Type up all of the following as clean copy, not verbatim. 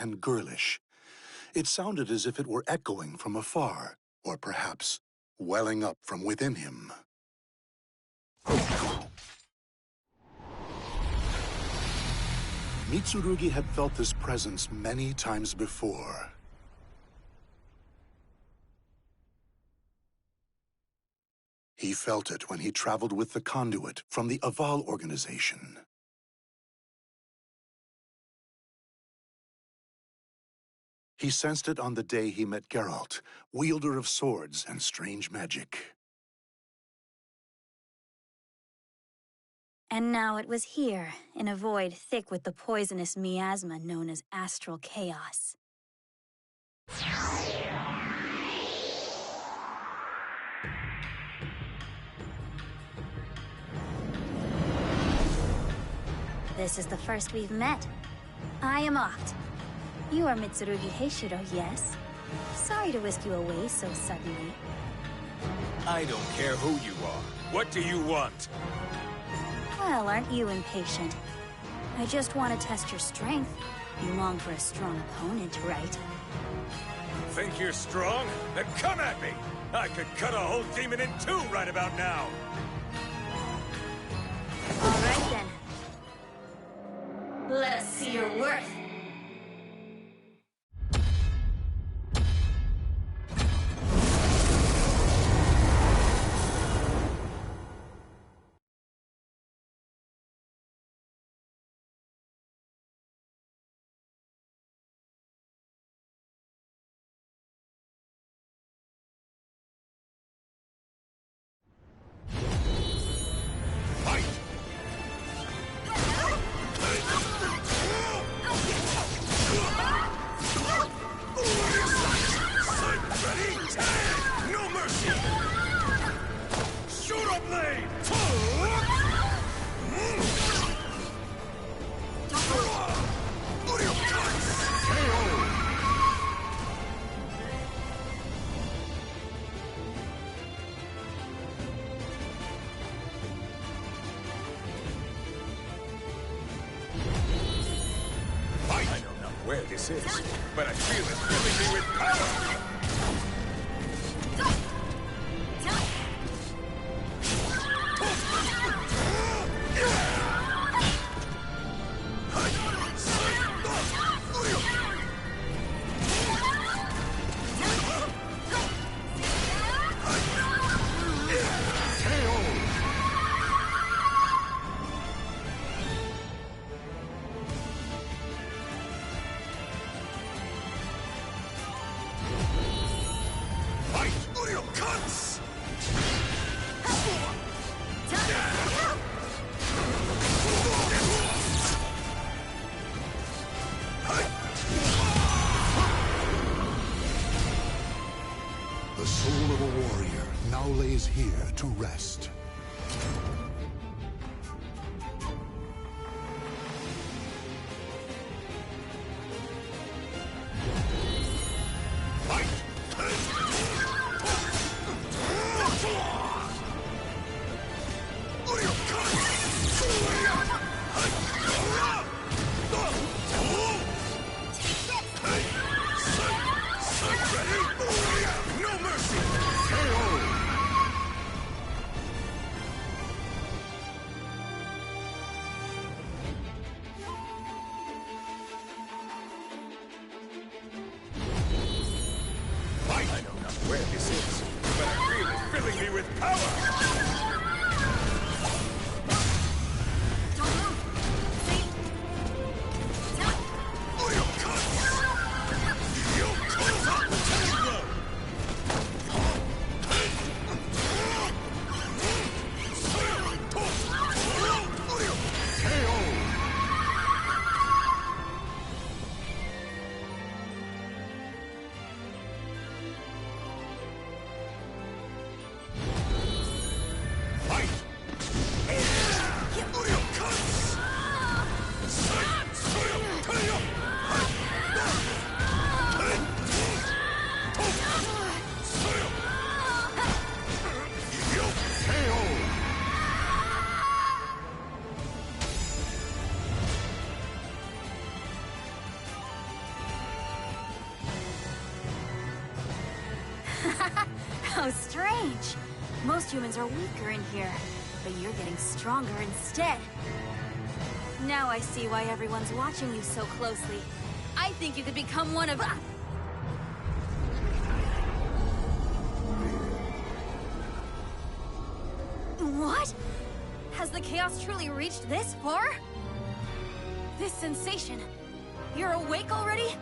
and girlish. It sounded as if it were echoing from afar, or perhaps welling up from within him. Mitsurugi had felt this presence many times before. He felt it when he traveled with the conduit from the Aval organization. He sensed it on the day he met Geralt, wielder of swords and strange magic. And now it was here, in a void thick with the poisonous miasma known as astral chaos. This is the first we've met. I am Oct. You are Mitsurugi Heishiro, yes? Sorry to whisk you away so suddenly. I don't care who you are. What do you want? Well, aren't you impatient? I just want to test your strength. You long for a strong opponent, right? Think you're strong? Then come at me! I could cut a whole demon in two right about now! All right, then. Let us see your worth. Where this is, but I feel it filling me with power! The soul of a warrior now lays here to rest. Where this is, but I feel it filling me with power! How strange. Most humans are weaker in here, but you're getting stronger instead. Now I see why everyone's watching you so closely. I think you could become one of... What? Has the chaos truly reached this far? This sensation... You're awake already?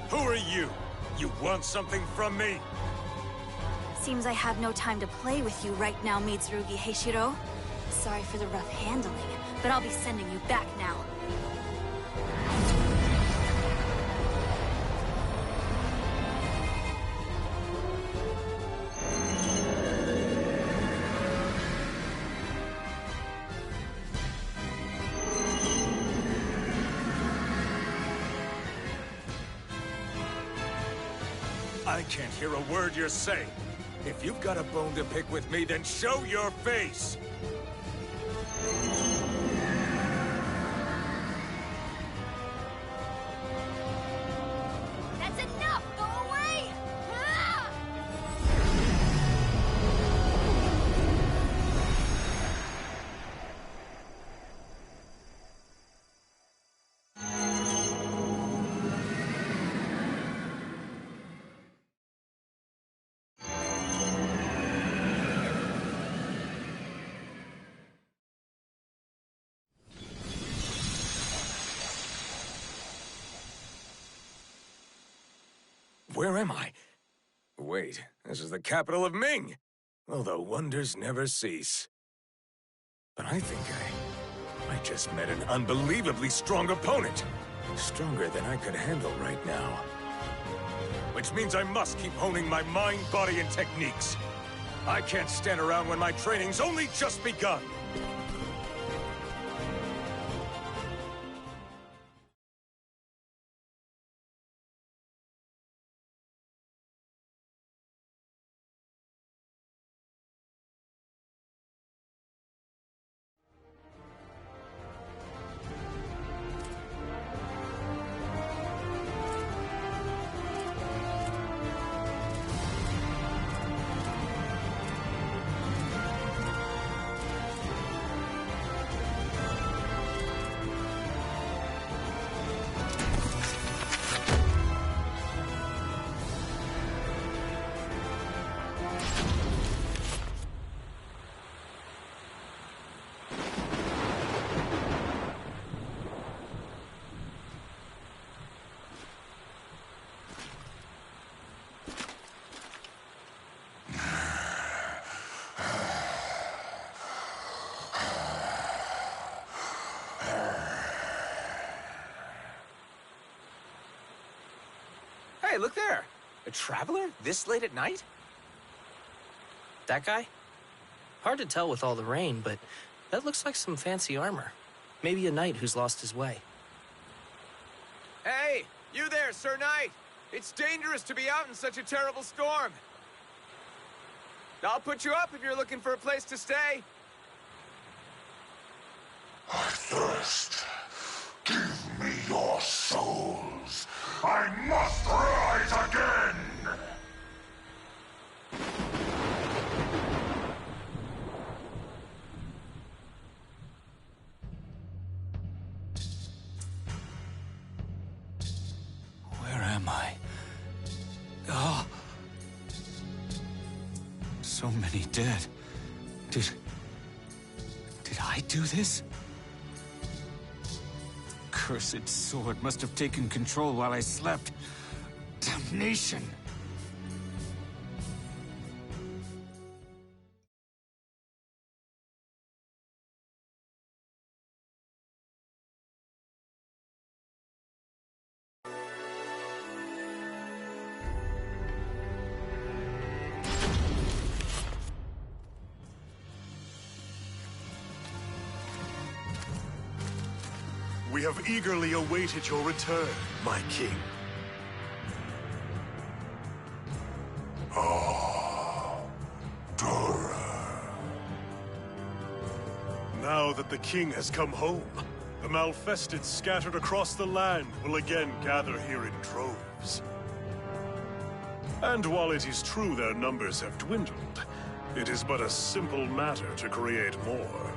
Who are you? You want something from me? Seems I have no time to play with you right now, Mitsurugi Heishiro. Sorry for the rough handling, but I'll be sending you back now. I can't hear a word you're saying. If you've got a bone to pick with me, then show your face! That's enough! Go away! Ah! Where am I? Wait, this is the capital of Ming! Although wonders never cease. But I think I just met an unbelievably strong opponent. Stronger than I could handle right now. Which means I must keep honing my mind, body, and techniques. I can't stand around when my training's only just begun. Hey, look there! A traveler? This late at night? That guy? Hard to tell with all the rain, but that looks like some fancy armor. Maybe a knight who's lost his way. Hey! You there, Sir Knight! It's dangerous to be out in such a terrible storm! I'll put you up if you're looking for a place to stay. I thirst. Give me your souls. I must rise again! Where am I? Oh! So many dead. Did I do this? Cursed sword must have taken control while I slept. Damnation! We have eagerly awaited your return, my king. Dora. Now that the king has come home, the malfested scattered across the land will again gather here in droves. And while it is true their numbers have dwindled, it is but a simple matter to create more.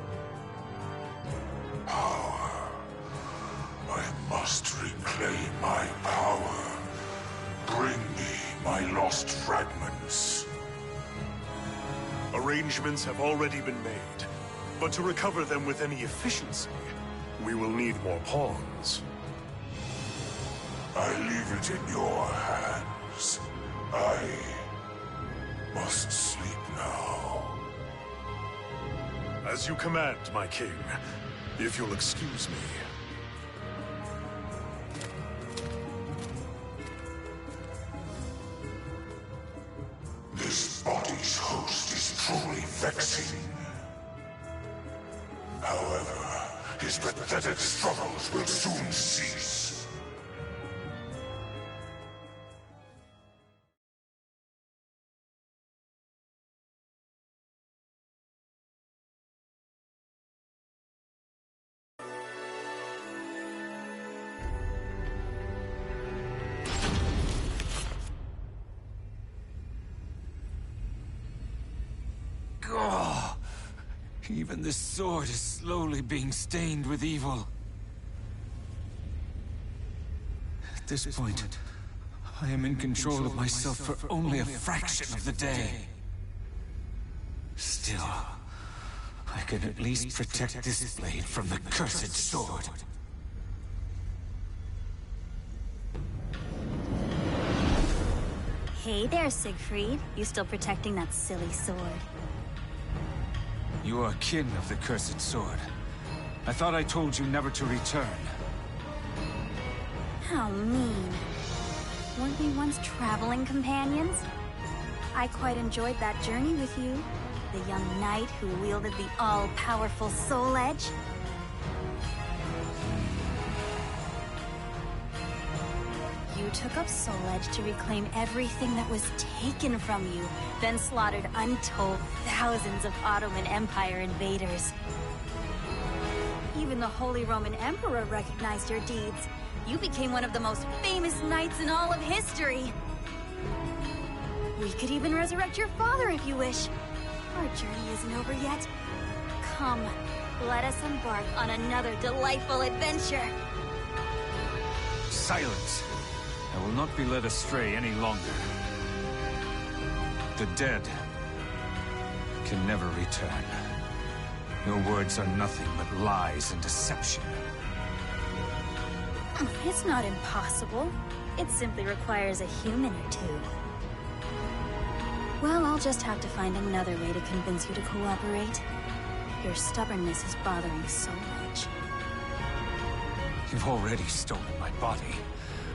Power. I must reclaim my power. Bring me my lost fragments. Arrangements have already been made, but to recover them with any efficiency, we will need more pawns. I leave it in your hands. I must sleep now. As you command, my king, if you'll excuse me. This body's host is truly vexing. However, his pathetic struggles will soon cease. Oh, even this sword is slowly being stained with evil. At this point, I am in control of myself for only a fraction of the day. Still, I can at least protect this blade from the cursed sword. Hey there, Siegfried. You still protecting that silly sword? You are kin of the cursed sword. I thought I told you never to return. How mean. Weren't we once traveling companions? I quite enjoyed that journey with you. The young knight who wielded the all-powerful Soul Edge. You took up Soul Edge to reclaim everything that was taken from you, then slaughtered untold thousands of Ottoman Empire invaders. Even the Holy Roman Emperor recognized your deeds. You became one of the most famous knights in all of history. We could even resurrect your father if you wish. Our journey isn't over yet. Come, let us embark on another delightful adventure. Silence! I will not be led astray any longer. The dead can never return. Your words are nothing but lies and deception. It's not impossible. It simply requires a human or two. Well, I'll just have to find another way to convince you to cooperate. Your stubbornness is bothering Soul Edge. You've already stolen my body.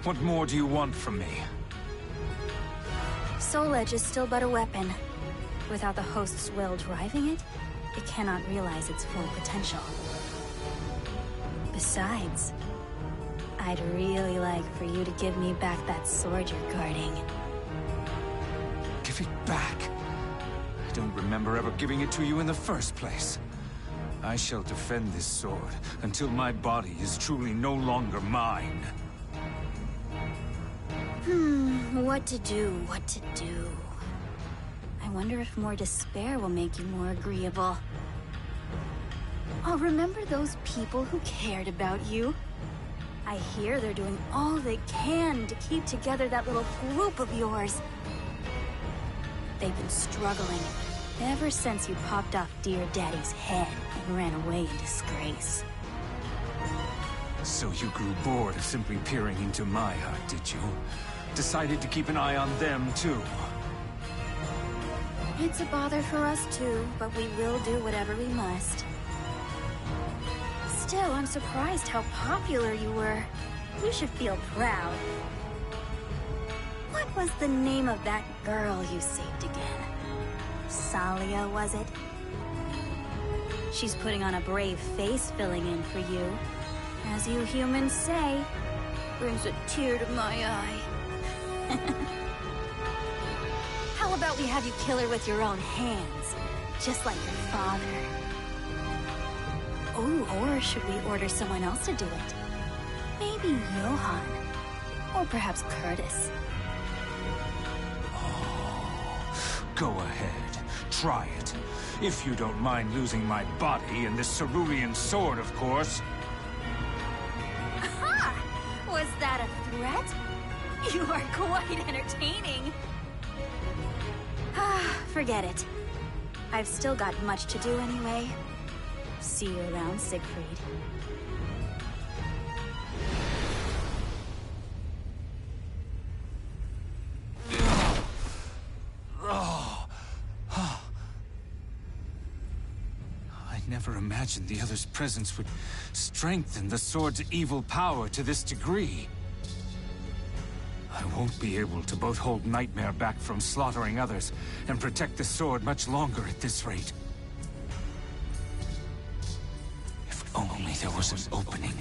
What more do you want from me? Soul Edge is still but a weapon. Without the host's will driving it, it cannot realize its full potential. Besides, I'd really like for you to give me back that sword you're guarding. Give it back? I don't remember ever giving it to you in the first place. I shall defend this sword until my body is truly no longer mine. What to do, what to do. I wonder if more despair will make you more agreeable. Oh, remember those people who cared about you? I hear they're doing all they can to keep together that little group of yours. They've been struggling ever since you popped off Dear Daddy's head and ran away in disgrace. So you grew bored of simply peering into my heart, did you? Decided to keep an eye on them, too. It's a bother for us too, but we will do whatever we must. Still, I'm surprised how popular you were. You should feel proud. What was the name of that girl you saved again? Salia, was it? She's putting on a brave face filling in for you. As you humans say, brings a tear to my eye. How about we have you kill her with your own hands, just like your father? Ooh, or should we order someone else to do it? Maybe Johann. Or perhaps Curtis. Go ahead. Try it. If you don't mind losing my body and this cerulean sword, of course. Aha! Was that a threat? You are quite entertaining. Forget it. I've still got much to do anyway. See you around, Siegfried. I never imagined the other's presence would strengthen the sword's evil power to this degree. I won't be able to both hold Nightmare back from slaughtering others and protect the sword much longer at this rate. If only there was an opening.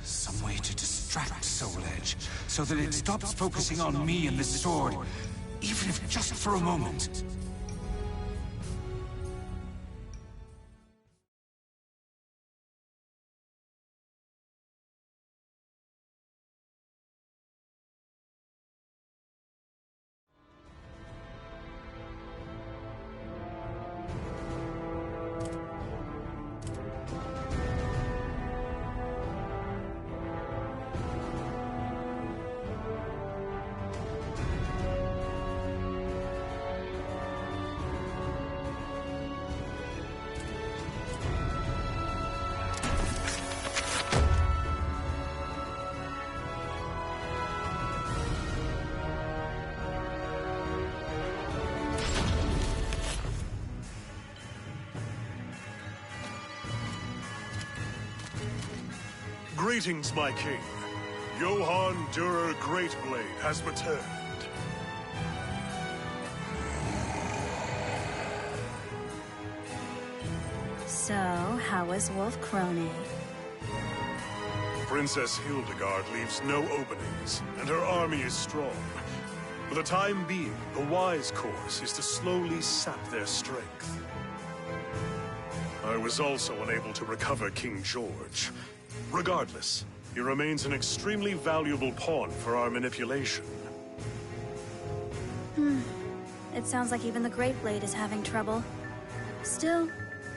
Some way to distract Soul Edge, so that it stops focusing on me and this sword, even if just for a moment. Greetings, my king. Johann Dürer Greatblade has returned. So, how was Wolf Krone? Princess Hildegard leaves no openings, and her army is strong. For the time being, the wise course is to slowly sap their strength. I was also unable to recover King George. Regardless, he remains an extremely valuable pawn for our manipulation. It sounds like even the Great Blade is having trouble. Still,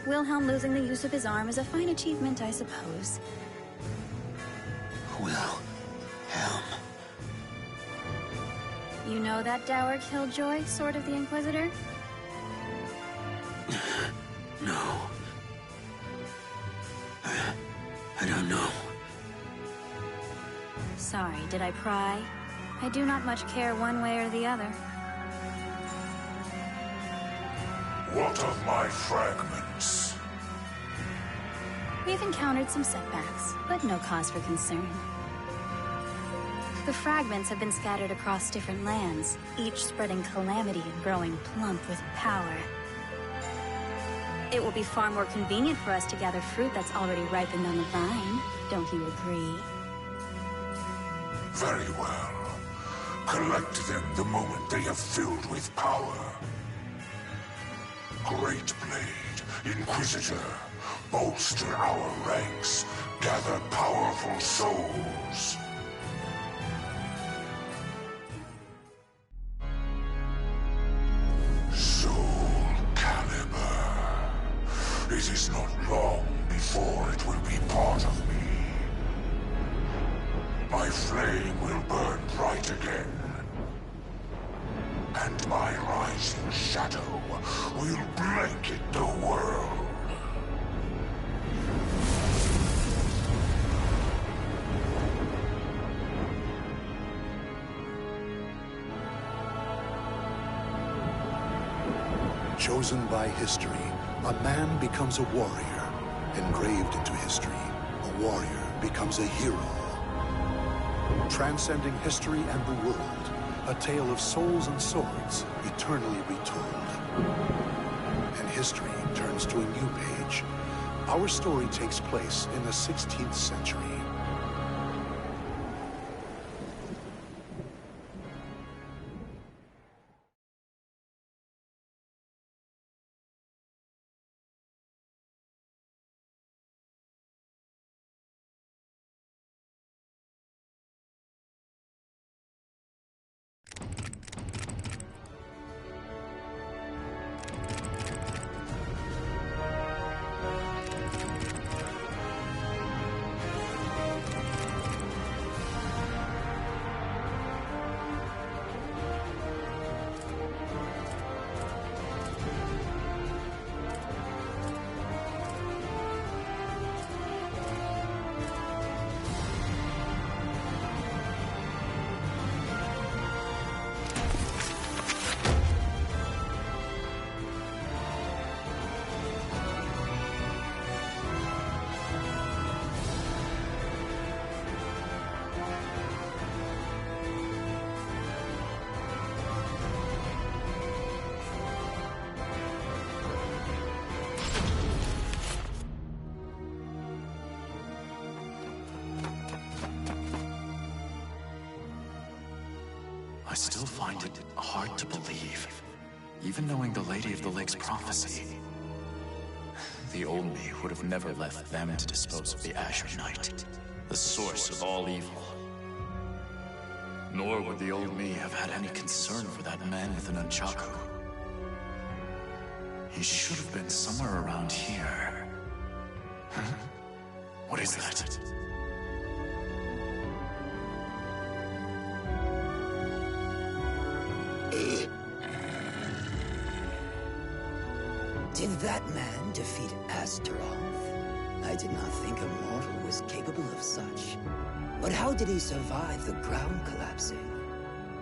Wilhelm losing the use of his arm is a fine achievement, I suppose. Wilhelm. You know that dour killjoy, Sword of the Inquisitor? No. I don't know. Sorry, did I pry? I do not much care one way or the other. What of my fragments? We've encountered some setbacks, but no cause for concern. The fragments have been scattered across different lands, each spreading calamity and growing plump with power. It will be far more convenient for us to gather fruit that's already ripened on the vine. Don't you agree? Very well. Collect them the moment they have filled with power. Great Blade, Inquisitor, bolster our ranks, gather powerful souls. Soul Calibur. It is not long before it will be part of me. My flame will burn bright again. And my rising shadow will blanket the world. Chosen by history, a man becomes a warrior. Engraved into history, a warrior becomes a hero. Transcending history and the world, a tale of souls and swords, eternally retold. And history turns to a new page. Our story takes place in the 16th century. still find it hard to believe, even knowing the Lady of the Lake's prophecy. The old me would have never left them to dispose of the Azure Knight, the source of all evil. Nor would the old me have had any concern for that man with an nunchaku. He should have been somewhere around here. Huh? What is that? Did that man defeat Astaroth? I did not think a mortal was capable of such. But how did he survive the ground collapsing?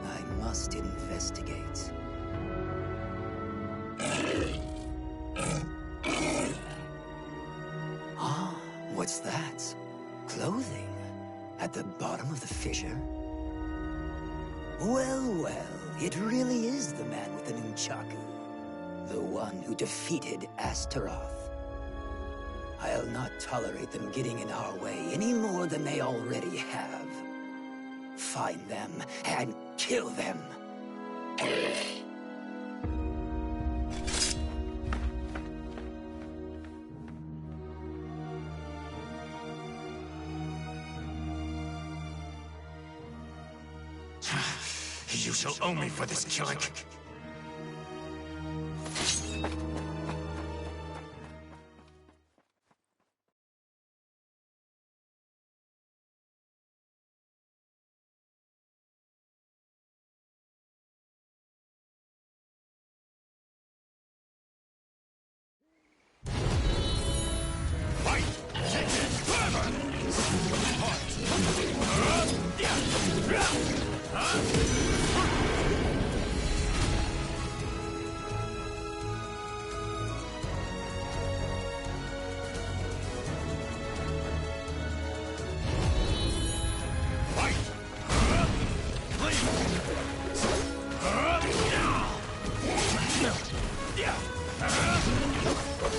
I must investigate. Ah, what's that? Clothing? At the bottom of the fissure? Well, it really is the man with the nunchaku. The one who defeated Astaroth. I'll not tolerate them getting in our way any more than they already have. Find them and kill them. You shall owe me for this killing.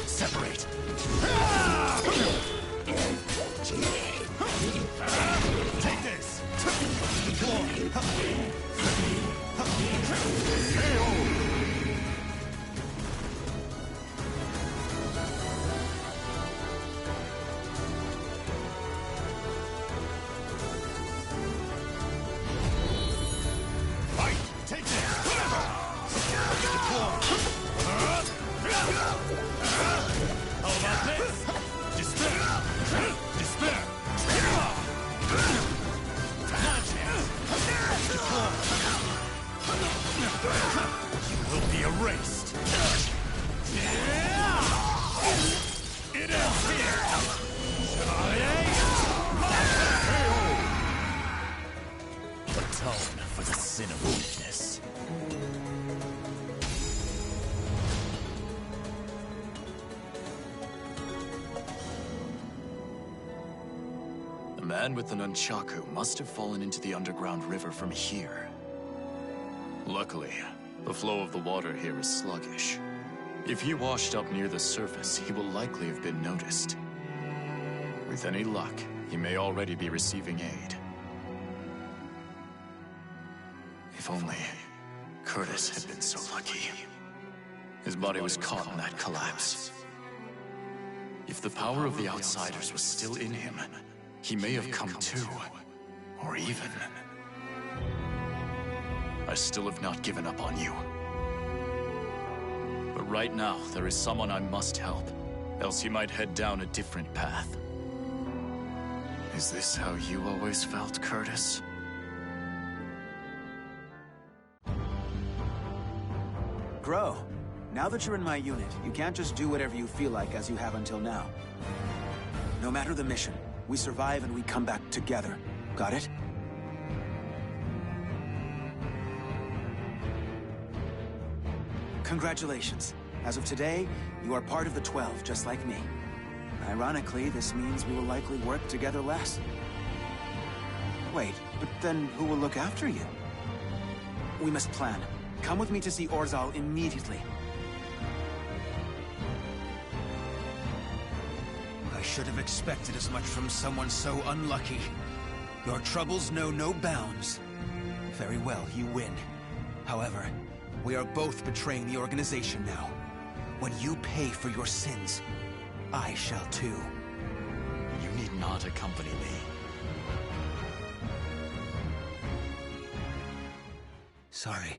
Separate. Take this. The man with the nunchaku must have fallen into the underground river from here. Luckily, the flow of the water here is sluggish. If he washed up near the surface, he will likely have been noticed. With any luck, he may already be receiving aid. If only Curtis had been so lucky. His body was caught in that collapse. If the power of the Outsiders was still in him, he may have come to, or even... I still have not given up on you. But right now, there is someone I must help, else he might head down a different path. Is this how you always felt, Curtis? Grow. Now that you're in my unit, you can't just do whatever you feel like as you have until now. No matter the mission, we survive and we come back together. Got it? Congratulations. As of today, you are part of the 12, just like me. Ironically, this means we will likely work together less. Wait, but then who will look after you? We must plan. Come with me to see Orzal immediately. I should have expected as much from someone so unlucky. Your troubles know no bounds. Very well, you win. However, we are both betraying the organization now. When you pay for your sins, I shall too. You need not accompany me. Sorry,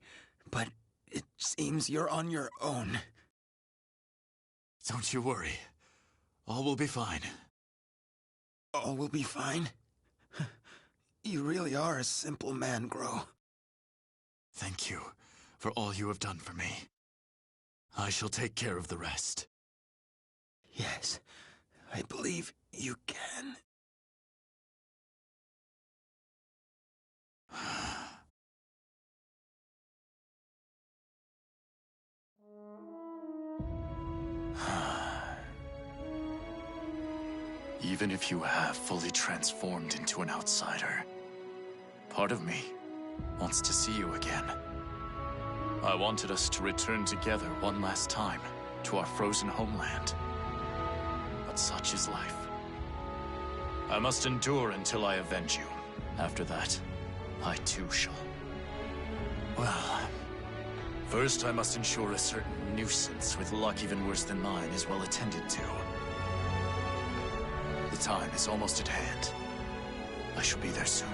but it seems you're on your own. Don't you worry. All will be fine. All will be fine? You really are a simple man, Gro. Thank you for all you have done for me. I shall take care of the rest. Yes, I believe you can. Even if you have fully transformed into an outsider, part of me wants to see you again. I wanted us to return together one last time to our frozen homeland. But such is life. I must endure until I avenge you. After that, I too shall. Well, first I must ensure a certain nuisance with luck even worse than mine is well attended to. The time is almost at hand. I shall be there soon.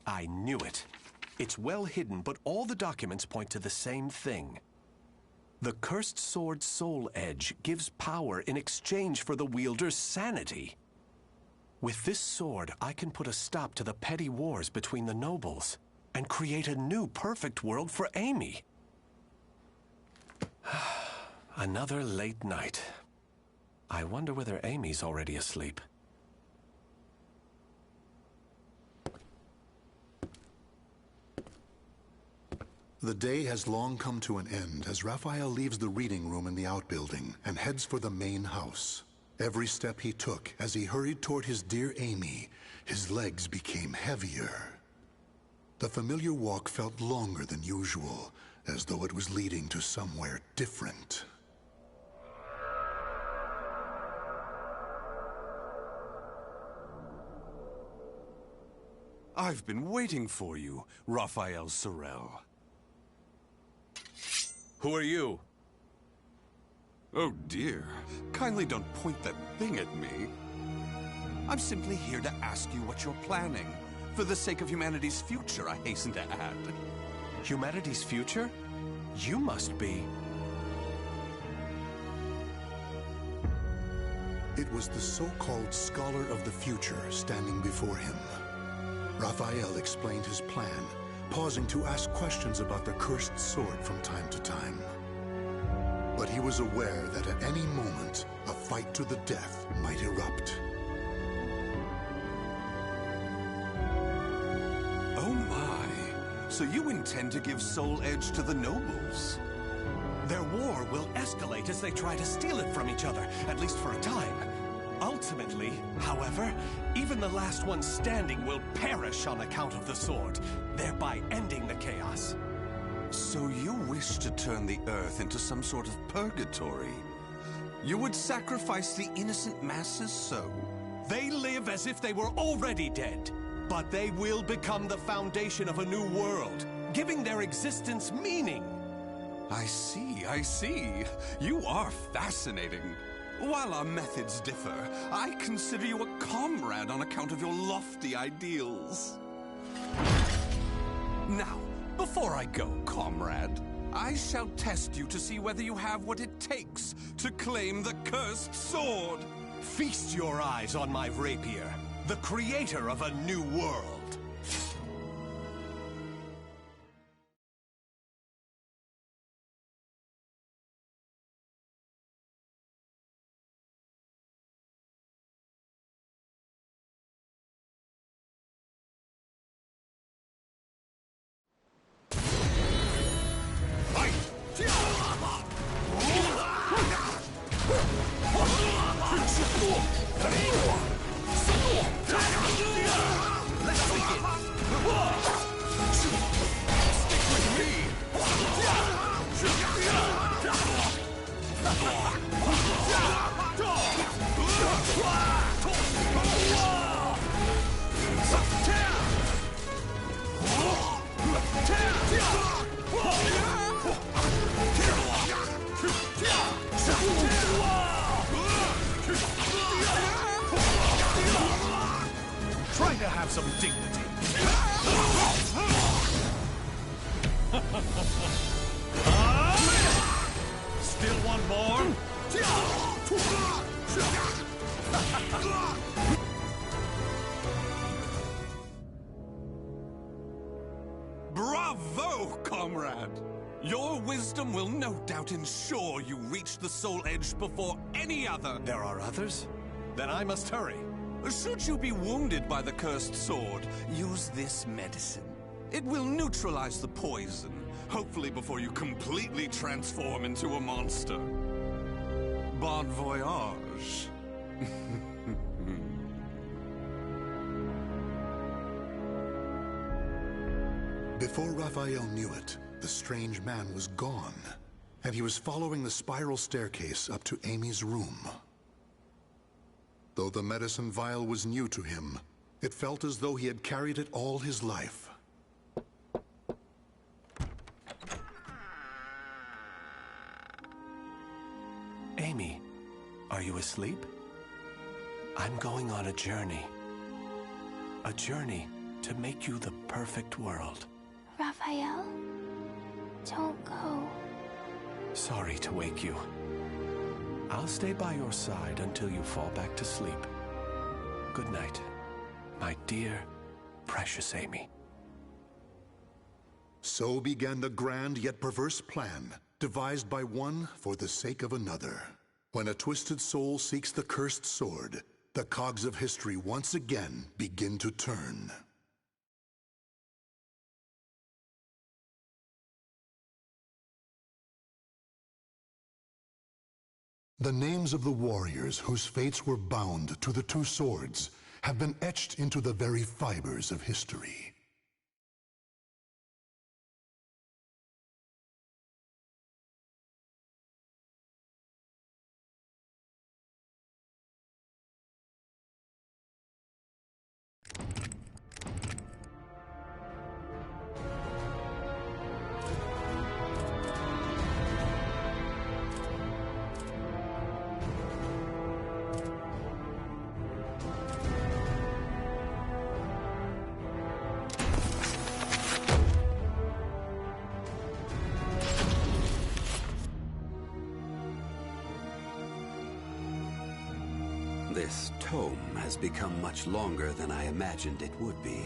I knew it. It's well hidden, but all the documents point to the same thing. The cursed sword's soul edge gives power in exchange for the wielder's sanity. With this sword, I can put a stop to the petty wars between the nobles and create a new perfect world for Amy. Another late night. I wonder whether Amy's already asleep. The day has long come to an end as Raphael leaves the reading room in the outbuilding and heads for the main house. Every step he took as he hurried toward his dear Amy, his legs became heavier. The familiar walk felt longer than usual, as though it was leading to somewhere different. I've been waiting for you, Raphael Sorel. Who are you? Oh dear, kindly don't point that thing at me. I'm simply here to ask you what you're planning. For the sake of humanity's future, I hasten to add. Humanity's future? You must be... It was the so-called Scholar of the Future standing before him. Raphael explained his plan, pausing to ask questions about the cursed sword from time to time. But he was aware that at any moment, a fight to the death might erupt. Oh my, so you intend to give Soul Edge to the nobles? Their war will escalate as they try to steal it from each other, at least for a time. Ultimately, however, even the last one standing will perish on account of the sword, thereby ending the chaos. So you wish to turn the Earth into some sort of purgatory? You would sacrifice the innocent masses so? They live as if they were already dead, but they will become the foundation of a new world, giving their existence meaning. I see, I see. You are fascinating. While our methods differ, I consider you a comrade on account of your lofty ideals. Now, before I go, comrade, I shall test you to see whether you have what it takes to claim the cursed sword. Feast your eyes on my rapier, the creator of a new world. Try to have some dignity. Still want more? Bravo, comrade! Your wisdom will no doubt ensure you reach the Soul Edge before any other. There are others? Then I must hurry. Should you be wounded by the cursed sword, use this medicine. It will neutralize the poison, hopefully before you completely transform into a monster. Bon voyage. Before Raphael knew it, the strange man was gone, and he was following the spiral staircase up to Amy's room. Though the medicine vial was new to him, it felt as though he had carried it all his life. Amy, are you asleep? I'm going on a journey. A journey to make you the perfect world. Raphael, don't go. Sorry to wake you. I'll stay by your side until you fall back to sleep. Good night, my dear, precious Amy. So began the grand yet perverse plan, devised by one for the sake of another. When a twisted soul seeks the cursed sword, the cogs of history once again begin to turn. The names of the warriors whose fates were bound to the two swords have been etched into the very fibers of history. This tome has become much longer than I imagined it would be.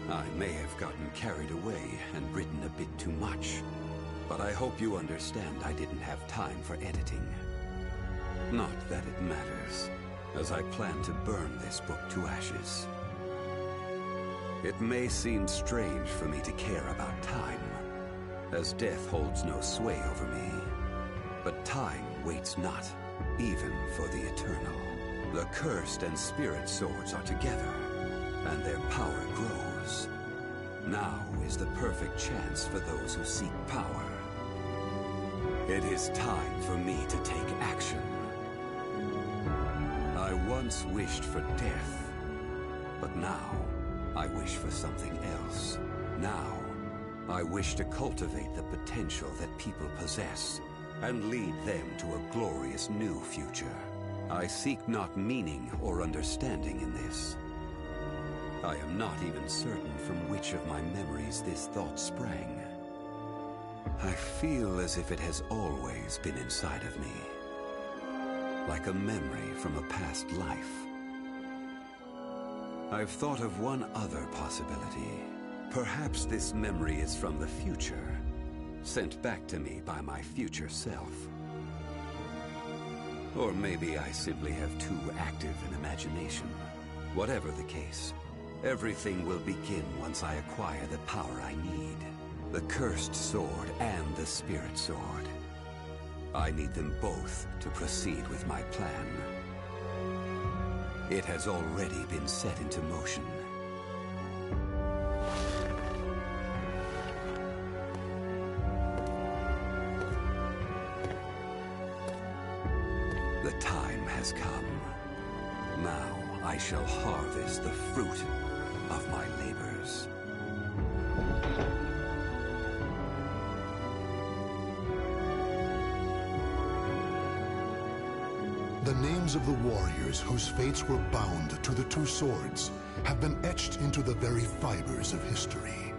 I may have gotten carried away and written a bit too much, but I hope you understand I didn't have time for editing. Not that it matters, as I plan to burn this book to ashes. It may seem strange for me to care about time, as death holds no sway over me. But time waits not, even for the eternal. The cursed and spirit swords are together, and their power grows. Now is the perfect chance for those who seek power. It is time for me to take action. I once wished for death, but now I wish for something else. Now, I wish to cultivate the potential that people possess and lead them to a glorious new future. I seek not meaning or understanding in this. I am not even certain from which of my memories this thought sprang. I feel as if it has always been inside of me, like a memory from a past life. I've thought of one other possibility. Perhaps this memory is from the future, sent back to me by my future self. Or maybe I simply have too active an imagination. Whatever the case, everything will begin once I acquire the power I need. The cursed sword and the spirit sword. I need them both to proceed with my plan. It has already been set into motion. The time has come. Now I shall harvest the fruit of my labors. The names of the warriors whose fates were bound to the two swords have been etched into the very fibers of history.